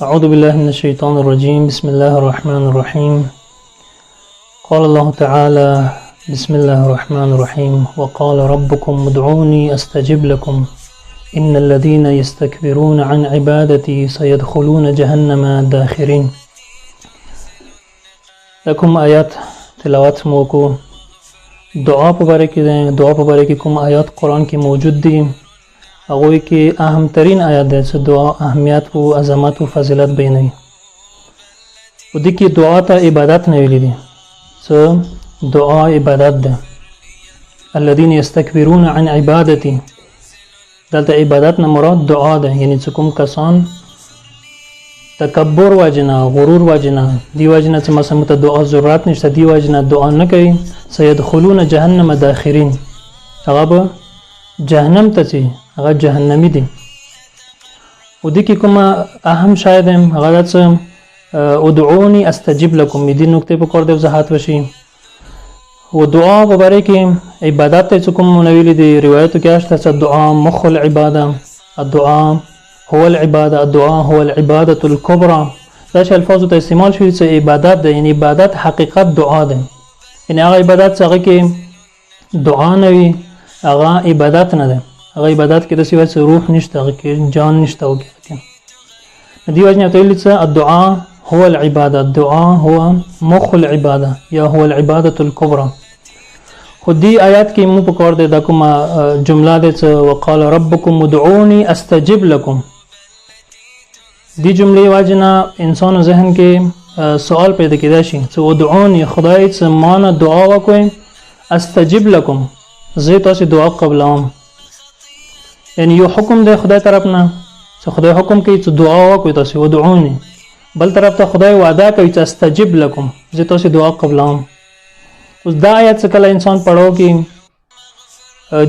أعوذ بالله من الشيطان الرجيم. بسم الله الرحمن الرحيم. قال الله تعالى: بسم الله الرحمن الرحيم. وقال ربكم ادعوني أستجب لكم إن الذين يستكبرون عن عبادتي سيدخلون جهنم داخرين. لكم آيات تلاوت موکو. دعا په باره کې ده. دعا په باره کې کوم آیات قرآن کې موجود دي هغوی کې اهم ترین آیات ده چې دعا اهمیت او عظمت او فضیلت بیانوي. په دې کې دعا ته عبادت نه ویل دي چې دعا عبادت ده. الذين يستكبرون عن عبادتي، دلته عبادت نه مراد دعا ده، یعنی چې کوم کسان تکبر واجنه غرور واجنه دی واجنه چې مثلا مت دعا ضرورت نشته دی واجنه دعا نه کوي سيدخلون جهنم داخرين، هغه به جهنم ته چې هغه جهنمی دي. او د کی کوم اهم شاید هغه چې ادعوني استجب لكم، دې نقطې په کور د وضاحت وشي. و دعا په باره کې عبادت ته کوم منویل دي روایتو کې اشته چې دعا مخ العباده، الدعاء هو العباده، الدعاء هو العباده الكبرى. دا چې الفاظ ته استعمال شوی چې عبادت ده، یعنی عبادت حقیقت دعا ده، یعنی هغه عبادت چې هغه کې دعا نه وي هغه عبادت نه ده. هغه عبادت کې د سیوای چې روح نشته، هغه کې جان نشته. او کې دی وجنه ته ویل چې الدعاء هو العباده، الدعاء هو مخ العباده یا هو العباده الكبرى. خو دی آیات کې مو په کور ده د کومه جمله ده چې وقال ربكم ادعوني استجب لكم. دی جمله واجنه انسان ذهن کې سوال پیدا کېدا شي چې ادعوني خدای چې مانه دعا وکوي استجب لكم، زه تاسو دعا قبلوم. یعنی یو حکم ده خدای طرف نه چې خدای حکم کوي چې دعا وکوي تاسو ادعوني، بل طرف ته خدای وعده کوي چې استجب لكم، زه تاسو دعا قبلوم. اوس دا آیت څه کله انسان پڑھو کې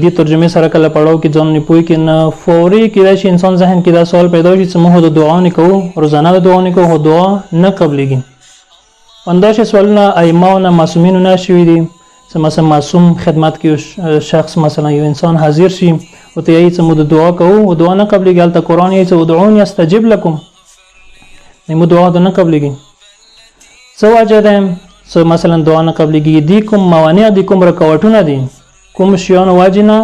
دی ترجمه سره کله پڑھو کې ځان نه پوي کې نه فوري کې راشي انسان ذهن کې دا سوال پیدا شي چې موږ د دعا نه کوو، روزانه د دعا نه کوو، دعا نه قبلېږي. انداشه سوالونه ائمه او معصومین نه شوي دي چې مثلا معصوم خدمت کې شخص مثلا یو انسان حاضر شي او ته یې چې موږ دعا کوو او دعا نه قبلېږي، البته قرآن یې چې ادعوني استجب لكم، موږ دعا نه قبلېږي. څه وجه ده چې مثلا دعا نه قبلېږي؟ دي کوم موانع دي، کوم رکاوټونه دي، کوم شیان واجنه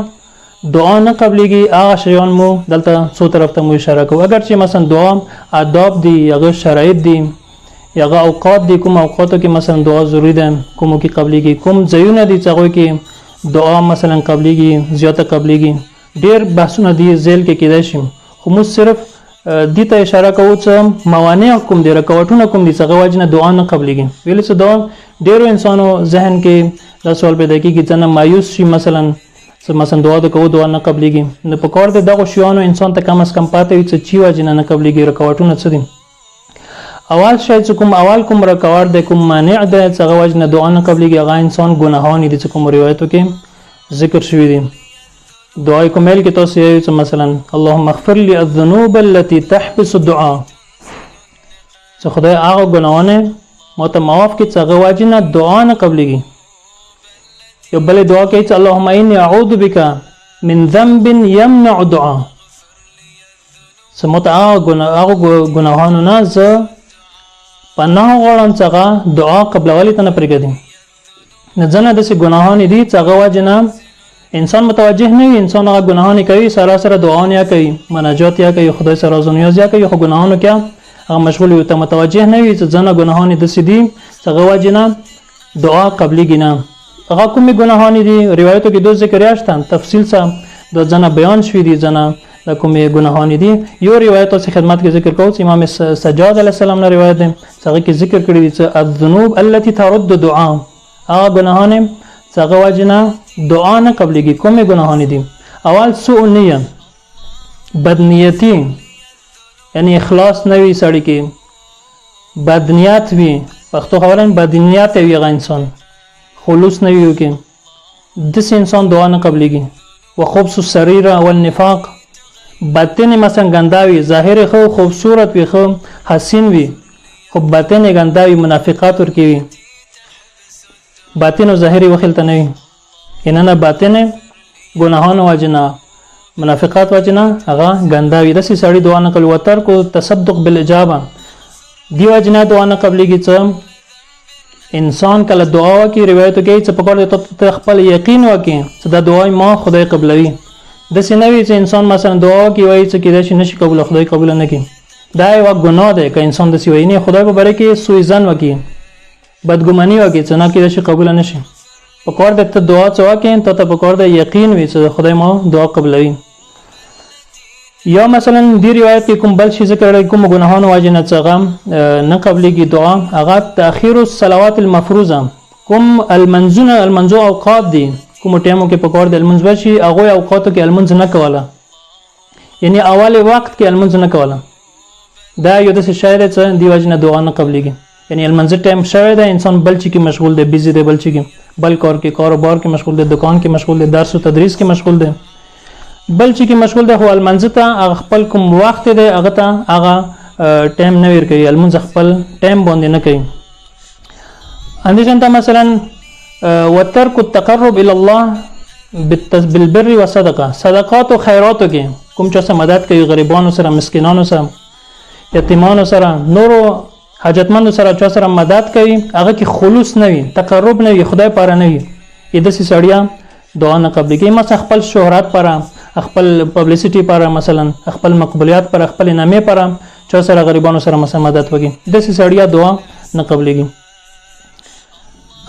دعا نه قبلېږي. هغه شیان مو دلته څو طرف ته مو اشاره کوو. اگر چې مثلا دعا آداب دي، هغه شرایط دي، هغه اوقات دي، کوم اوقاتو کې مثلا دعا ضروري ده، کوم کې قبلېږي، کوم ځایونه دي چې هغه کې دعا مثلا قبلېږي، زیاته قبلېږي. ډېر بحثونه دي ذیل کې کېدای شي، خو موږ صرف دې ته اشاره کوو چې موانع کوم دي، رکاوټونه کوم دي چې هغه وجه نه دعا نه قبلېږي. ویل چې دعا ډېرو انسانو ذهن کې دا سوال پیدا کېږي چې نه مایوس شي مثلا دعا د کوو دعا نه قبلېږي. نو په کار دی دغه شیانو انسان ته کم از کم پاتې وي چې چی وجه نه قبلېږي، رکاوټونه څه دي. اول شاید چې کوم رکاوټ دی، کوم مانع دی چې هغه وجه نه دعا نه قبلېږي، هغه انسان ګناهان دي چې کوم روایتو کې ذکر شوي دي. دعای کومل کې تاسو یې چې مثلا اللهم اغفر لي الذنوب التي تحبس الدعاء، چې خدای هغه ګناهونه ماته معاف کړي چې هغه وجه نه دعا نه قبلېږي. یو بل دعا کوي چې اللهم اني اعوذ بك من ذنب يمنع الدعاء، چې ماته هغه ګناهونه نه زه پناه غواړم چې هغه دعا قبلولې ته نه پرېږدي. نه ځنه داسې ګناهونه دي چې هغه وجه نه انسان متوجه نه وي، انسان هغه ګناهونه کوي، سره دعاونه یا کوي، مناجات یا کوي، خدای سره راز نیاز یا کوي، خو ګناهونه کې هغه مشغول وي، ته متوجه نه وي چې ځنه ګناهونه داسې دي چې هغه وجه نه دعا قبلېږي نه. هغه کومې ګناهونه دي روایتو کې دوه ذکر یاشته تفصیل سره د ځنه بیان شوي دي، ځنه د کومې ګناهونه دي. یو روایت اوس خدمت کې ذکر کوو چې امام سجاد علیه السلام نه روایت ده چې هغه کې ذکر کړی دي چې الذنوب التي ترد دعاء، هغه ګناهونه چې هغه وجه نه دعا نه قبلېږي. کومې ګناهونه دي؟ اول سوء نیه، بدنیتی، یعنی اخلاص نه وي سړی کې، بدنیت وي، پښتو خبره بدنیت وي، هغه انسان خلوص نه وي کې، داسې انسان دعا نه قبلېږي. وخبث السريره والنفاق، باطن مثلا ګندا وي، ظاهر خو خوبصورت وي، خو حسین وي، خو باطن ګندا وي، منافقات ورکې وي، باطن او ظاهري وخلته نه وي. نه باطن ګناهانو وجنه منافقات وجنه هغه ګنداوي د سړي دعا نه قبل وتر کو تصدق بالاجابه دی وجنه دعا نه قبلېږي څه انسان کله دعا وکړي روایتو کې څه پکړ ته خپل یقین وکړي چې دا دعا ما خدای قبلوي د سینوي چې انسان مثلا دعا وکړي وایي چې کېدای شي نشي قبول خدای قبول نه کوي دا یو ګناه ده که انسان د سی وایي نه خدای په باره کې سوء ظن وکړي بدګماني وکړي چې نه کېدای شي قبول نه شي پکړ د ته دعا څه وکړي ته پکړ د یقین وي چې خدای ما دعا قبلوي یا مثلا دی روایت کې کوم بل شي ذکر کوم ګناهونو واجب نه څنګه نه قبلېږي دعا هغه تاخير الصلوات المفروضه کوم المنزوع اوقات دي کوم ټیمو کې پکور د المنز بشي هغه اوقاتو کې المنز نه کوله یعنی اول وخت کې المنز نه کوله دا یو د شاید څه دی واجب نه دعا نه قبلېږي یعنی المنز ټیم شوی دا انسان بل چی کې مشغول دی بیزی دی بل چی کې بل کار کې کاروبار کې مشغول دی دکان کې مشغول دی درس او تدریس کې مشغول دی بل چی کې مشغول دی خو المنز ته خپل کوم وخت دی هغه ته هغه ټیم نه ور کوي المنز خپل ټیم باندې نه کوي اندیشن ته مثلا وترك التقرب الى الله بالبر والصدقه صدقات او خیرات کې کوم چې مدد کوي غریبانو سره مسکینانو سره یتیمانو سره نورو حاجتمندو سره چې سره مدد کوي هغه کې خلوص نه وي تقرب نه وي خدای پاره نه وي اې د سړیا دعا نه قبلېږي مثلا خپل شهرت پاره خپل پبلسټي پاره مثلا خپل مقبولیت پاره خپل نامې پاره چې سره غریبانو سره مثلا مدد وکړي د سړیا دعا نه قبلېږي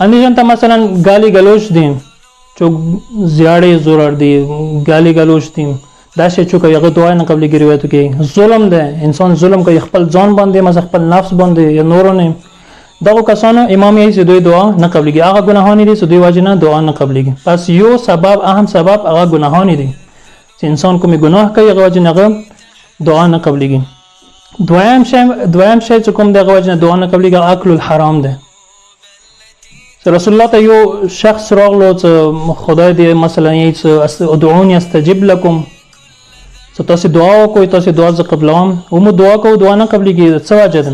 اندیشن ته مثلا گالی گلوچ دي چې زیاړې زورر دي گالی گلوچ دي دا شی چې هغه دعا نه قبلېږي روایتو کې ظلم ده انسان ظلم کوي خپل ځان باندې مثلا خپل نفس باندې یا نورونه دغه کسانو امام یې چې دوی دعا نه قبلېږي هغه ګناهونه دي چې دوی واجب نه دعا نه قبلېږي پس یو سبب اهم سبب هغه ګناهونه دي چې انسان کومي ګناه کوي هغه واجب نه دعا نه قبلېږي دویم شی چې کوم دغه واجب نه دعا نه قبلېږي اکل الحرام ده رسول الله ته یو شخص راغلو چې خدای دې مثلا یې ادعوني استجب لكم چې تاسو دعا وکړئ تاسو دعا ز قبلوم او مو دعا کوو دعا نه قبلېږي څه وجه ده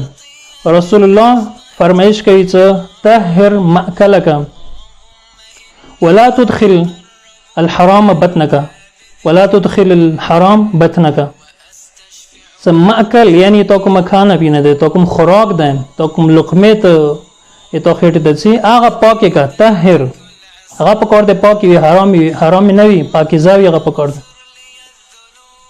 رسول الله فرمایش کوي چې طهر مأکلک ولا تدخل الحرام بطنك ولا تدخل الحرام بطنك مأکل یعنی تو کوم کھانا پینا ده تو کوم خوراک ده تو کوم لقمه ته تو خېټه دسي هغه پاکه کا طاهر هغه پکور ده پاکي حرام نه وي پاکیزه وي هغه پکور ده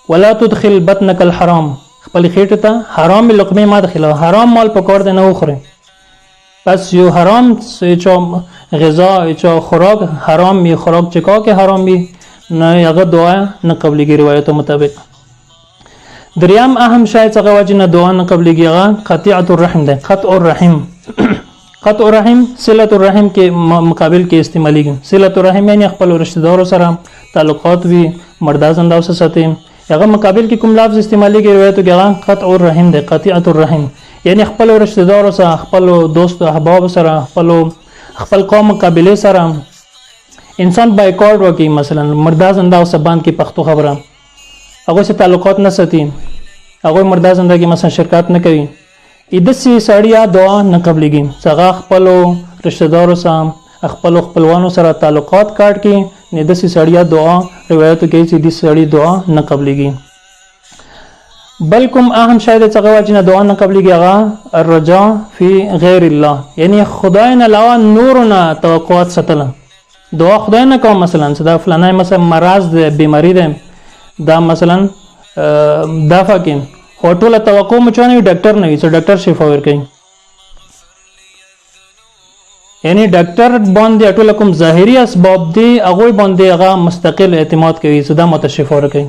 ولا تدخل بطنك الحرام خپل خېټه ته حرام لقمه ما داخله حرام مال پکور ده نه وخوري پس یو حرام چې غذا چې خوراک حرام می خوراک چکا کې حرام می نه هغه دعا نه قبلېږي روایتو مطابق دریم اهم شای څنګه وجه نه دعا نه قبلېږي هغه قطيعه الرحم ده قطع الرحم قطع الرحم صلة الرحم کې مقابل کې استعمالېږي صلة الرحم یعنی خپل رشتہ دارو سره تعلقات وي مرداز انداز ساتي هغه مقابل کې کوم لفظ استعمالېږي روایتو کې هغه قطع الرحم ده قطيعه الرحم یعنی خپل رشتہ دارو سره خپل دوست احباب سره خپل قوم مقابله سره انسان بایکاټ وکي مثلا مرداز انداز سبان کې پښتو خبره هغه سره تعلقات نه ساتي هغه مرداز انداز کې مثلا شرکت نه کوي ایدسی سړیا دعا نه قبلېږي څنګه خپل رشتہ دارو سره خپل خپلوانو سره تعلقات کاټ کې نه دسی سړیا دعا روایتو کې چې دې سړی دعا نه قبلېږي بلکم اهم شاید څنګه واجب دعا نه قبلېږي هغه الرجاء فی غیر الله یعنی خدای نه علاوه نور نه توقعات ساتل دعا خدای نه کوم مثلا دا فلانه مثلا مرض ده بیماری ده دا مثلا دافع کې هوټل توقع مچونه ډاکټر نه وي چې ډاکټر شفا ورکړي یعنی ډاکټر باندې ټول کوم ظاهري اسباب دي هغه باندې هغه مستقل اعتماد کوي چې دا متشفا ورکړي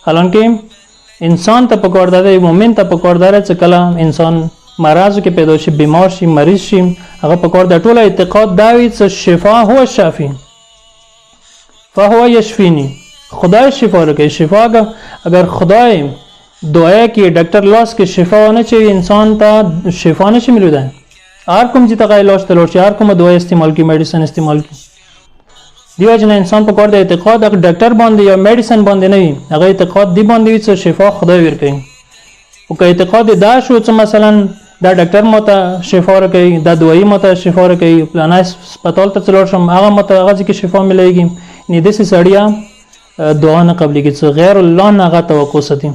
حالانکه انسان ته پکوردار دی مومن ته پکوردار چې کله انسان مرض کې پیدا شي بیمار شي مریض شي هغه پکوردار ټول اعتقاد دا وي چې شفا هو الشافي فهو يشفيني خدای شفا ورکړي شفا اگر خدای دعا کې ډاکټر لاس کې شفا نه چي انسان ته شفا نشي ملوده هر کوم چې تغای لاس تلور شي هر کوم دوا استعمال کی میډیسن استعمال کی دیو جن انسان په کور د اعتقاد د ډاکټر باندې یا میډیسن باندې نه وي هغه اعتقاد دی باندې چې شفا خدای ورکړي او که اعتقاد دا شو چې مثلا دا ډاکټر ماته شفا ورکړي دا دوايي ماته شفا ورکړي پلان هسپتال ته تلور شم هغه ماته هغه کې شفا مليږي نه د سړیا دعا نه قبلېږي، څه غیر الله نه هغه توقع ساتي.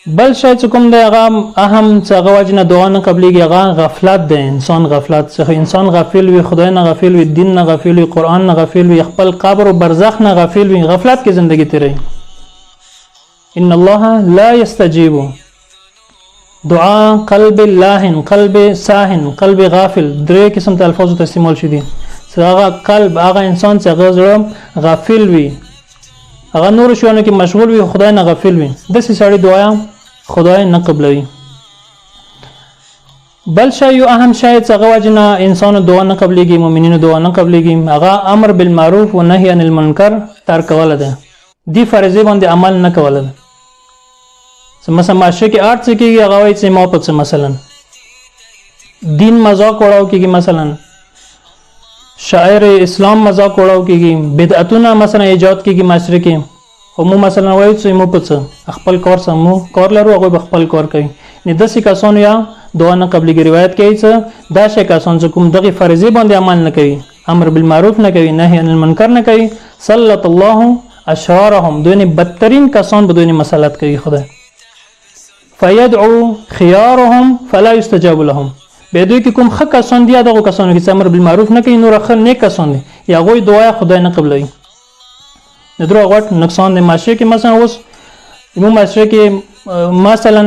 بل شی چې کوم دی هغه اهم څه هغه وجه نه دعا نه قبلېږي، هغه غفلت دی. انسان غفلت څخه انسان غافل وي، خدای نه غافل وي، دین نه غافل وي، قرآن نه غافل وي، خپل قبر او برزخ نه غافل وي، غفلت کې زندگی تیروي. ان الله لا يستجيب دعا قلب لاهن، قلب ساهن، قلب غافل. درې قسم ته الفاظ ته استعمال شي دي. هغه قلب هغه انسان چې هغه زړه غافل وي، هغه نور شیانو کې مشغول وي، خدای نه غافل وي، داسې سړی دعا خدای نه قبلوي. بل شی یو اهم شی چې هغه وجه نه انسان دعا نه قبلېږي، مؤمنینو دعا نه قبلېږي، هغه امر بالمعروف و نهي عن المنکر تر کوله ده. دی فرضیه باندې عمل نه کوله ده. مثلا معاشره کې ارت څه کېږي، هغه وایي چې ما په څه مثلا دین مذاق وړاو کېږي، مثلا شاعر اسلام مذاق وړاو کېږي، بدعتونه مثلا ایجاد کېږي معاشره کې. خو مو مثلا وایو چې مو په څه خپل کار سمو کار لرو، هغوی به خپل کار کوي. نه داسې کسانو یا دعا نه قبلېږي. روایت کوي چې داسې کسان چې کوم دغې فرضیې باندې عمل نه کوي، امر بالمعروف نه کوي، نهي عن المنکر نه کوي، سلط الله اشرارهم، دوی بدترین کسان به دوی مسلط کوي خدای. فیدعو خيارهم فلا يستجاب لهم، به دوی کې کوم ښه کسان دي، دغه کسانو کې چې امر بالمعروف نه کوي، نور ښه نیک کسان دي، یا هغوی دعا خدای نه قبلوي. د درو غټ نقصان د معاشره کې مثلا اوس زموږ معاشره کې مثلا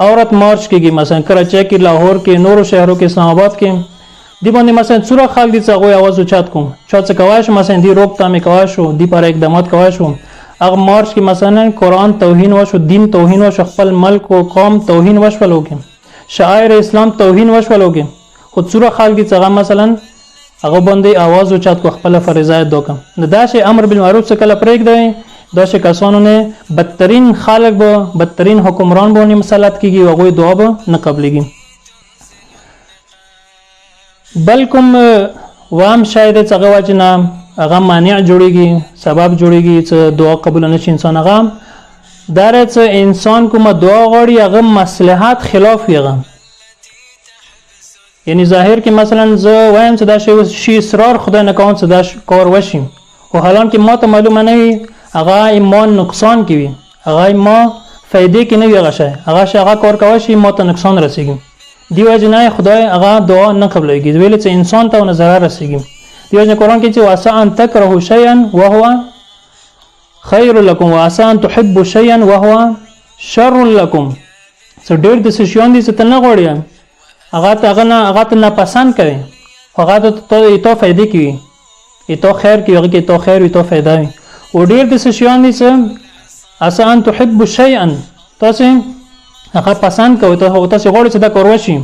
عورت مارچ کېږي، مثلا کراچۍ کې، لاهور کې، نورو شهرو کې، اسلام آباد کې، دی باندې مثلا څوره خلک دي چې هغوی اواز اوچت کوم، چا څه کوای شو، مثلا دی روکتام یې کوای شو، دی پاره اقدامات کوای شو. هغه مارچ کې مثلا قرآن توهین وشو، دین توهین وشو، خپل ملک او قوم توهین وشول وکړي، شاعر اسلام توهین وشول وکړي. خو څوره خلک دي چې هغه مثلا هغه باندې आवाज اوچت کو، خپل فرض ادا وکړه. دا شی امر بالمعروف څخه کله پرېږدي، دا شی کسانو نه بدترین خلک به بدترین حکمران باندې مسلط کیږي، او هغوی دعا به نه قبلېږي. بلکم وام شاید څنګه وجه نه هغه مانع جوړیږي، سبب جوړیږي چې دعا قبول نشي انسان. هغه داره چې انسان کومه دعا غواړي هغه مصلحت خلاف وي. هغه یعنی ظاهر کې مثلا زه وایم چې دا شی اصرار خدای نه کوم چې دا کار وشي، خو حالان کې ما ته معلومه نه وي، هغه ایمان نقصان کې وي، هغه ما فائدې کې نه وي، هغه شی هغه کار کوي شي ما ته نقصان رسیږي. دی وجه نه خدای هغه دعا نه قبلېږي، ویل چې انسان ته ونه ضرر رسیږي. دی وجه قرآن کې چې واسع ان تکرهوا شیئا وهو خیر لكم واسع ان تحبوا شیئا وهو شر لكم. څه ډېر د شیان دي چې ته نه غواړې، هغه ته نه پسند کوي، هغه ته ایتو فائدې کوي، ایتو خیر کوي، هغه کې ایتو خیر ایتو فائدہ وي. او ډېر د شیان دي چې اسا ان تحبوا شیئا، تاسو هغه پسند کوي، تاسو غواړئ چې دا کار وشي،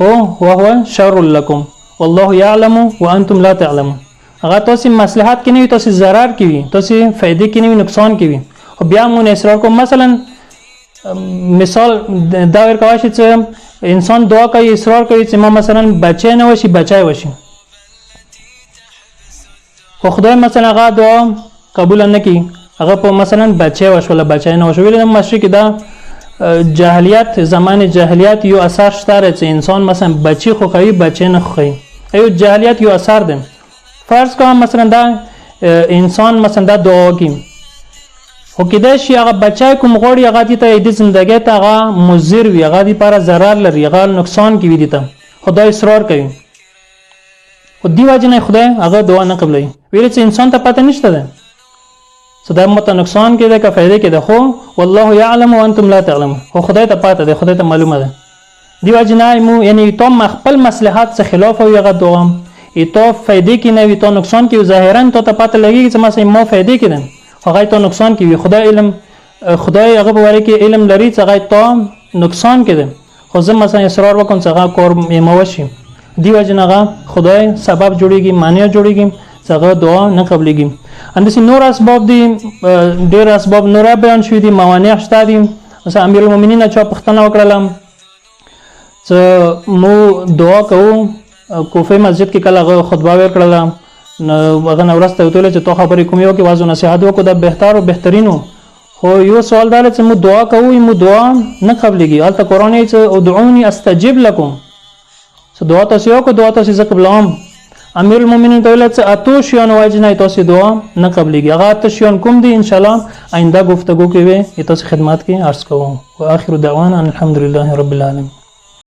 هو وهو شر لكم والله يعلم وانتم لا تعلمون. هغه تاسو مصلحت کې نه وي، تاسو ضرر کې وي، تاسو فائدې کې نه وي، نقصان کې وي. خو بیا مونږ اصرار کوو. مثلا مثال دا ورکوای شي چې انسان دعا کوي، اصرار کوي چې ما مثلا بچی نه وشي، بچای وشي، خو خدای مثلا هغه دعا قبول نه کوي، هغه په مثلا بچی وشول، بچای نه وشول. د مشرق دا جاهلیت، زمان جاهلیت یو اثر شته چې انسان مثلا بچی خو کوي، بچی نه خوي. ایو جاهلیت یو اثر ده. فرض کوم مثلا دا انسان مثلا دا دعا کوي، خو کېدای شي هغه بچی کوم غواړي هغه دې ته د زندګۍ ته هغه مضر وي، هغه دې لپاره ضرر لري، هغه نقصان کوي دې ته، خدای اصرار کوي. خو دی وجه نه خدای هغه دعا نه قبلوي. ویل چې انسان ته پته نشته ده صدا مت نقصان کې ده که فائدې کې ده، خو والله يعلم وانتم لا تعلمون. خو خدای ته پته ده، خدای ته معلومه ده. دی وجه نه مو یعنی تو خپل مصلحت څخه خلاف وي هغه دعا، ایتو فائدې کې نه وي، تو نقصان کې ظاهرا ته پته لګي چې مثلا مو فائدې کې ده، هغه ته نقصان کې وي. خدای علم، خدای هغه په واره کې علم لري چې هغه ته نقصان کې ده، خو زه مثلا اصرار وکم چې هغه کار مې وشي. دی وجه نه خدای سبب جوړيږي، مانع جوړيږي چې هغه دعا نه قبلېږي. اندسې نور اسباب دي، ډېر اسباب نور بیان شوي دي، موانع شته دي. مثلا امیر المؤمنین چا پوښتنه وکړله چې مو دعا کوو، کوفه مسجد کې کله هغه خطبه ورکړله، نو هغه نه وروسته ورته ویل چې تو خبرې کومې وکړې، واضح نصیحت وکړو، دا بهتر او بهترینو. خو یو سوال دا دی چې مو دعا کوو، مو دعا نه قبلېږي. هلته قرآن یې چې ادعوني استجب لکم، چې دعا تاسې وکړو، دعا تاسې زه قبلوم. امیر المؤمنین ته ویل چې اته شیان واجنه تاسو دعا نه قبلېږي. هغه اته شیان کوم دي؟ ان شاء الله آینده گفتگو کې وي تاسو خدمت کې عرض کوم. واخر دعوانا الحمد لله رب العالمین.